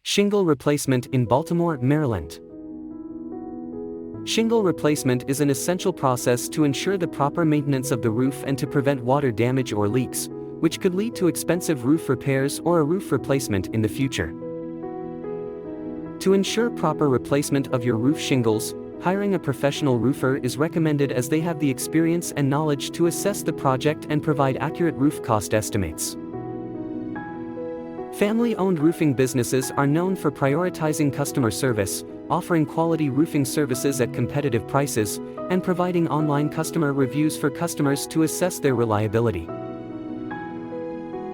Shingle replacement in Baltimore, Maryland. Shingle replacement is an essential process to ensure the proper maintenance of the roof and to prevent water damage or leaks, which could lead to expensive roof repairs or a roof replacement in the future. To ensure proper replacement of your roof shingles, hiring a professional roofer is recommended as they have the experience and knowledge to assess the project and provide accurate roof cost estimates. Family-owned roofing businesses are known for prioritizing customer service, offering quality roofing services at competitive prices, and providing online customer reviews for customers to assess their reliability.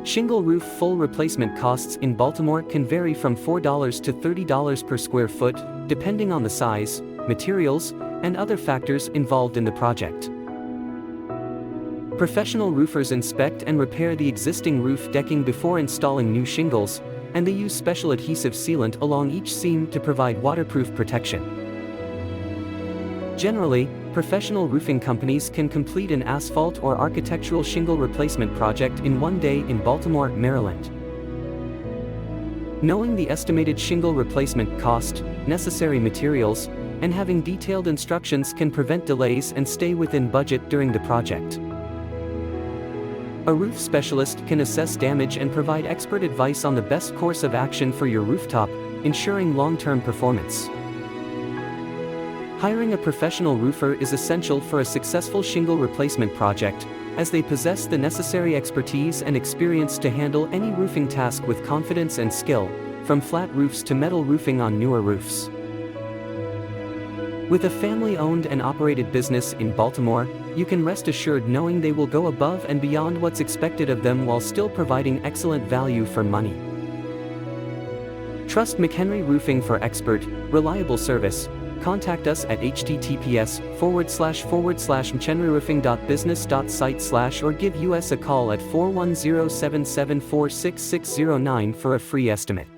Shingle roof full replacement costs in Baltimore can vary from $4 to $30 per square foot, depending on the size, materials, and other factors involved in the project. Professional roofers inspect and repair the existing roof decking before installing new shingles, and they use special adhesive sealant along each seam to provide waterproof protection. Generally, professional roofing companies can complete an asphalt or architectural shingle replacement project in one day in Baltimore, Maryland. Knowing the estimated shingle replacement cost, necessary materials, and having detailed instructions can prevent delays and stay within budget during the project. A roof specialist can assess damage and provide expert advice on the best course of action for your rooftop, ensuring long-term performance. Hiring a professional roofer is essential for a successful shingle replacement project, as they possess the necessary expertise and experience to handle any roofing task with confidence and skill, from flat roofs to metal roofing on newer roofs. With a family-owned and operated business in Baltimore, you can rest assured knowing they will go above and beyond what's expected of them while still providing excellent value for money. Trust McHenry Roofing for expert, reliable service. Contact us at https://mchenryroofing.business.site/ or give us a call at 410-774-6609 for a free estimate.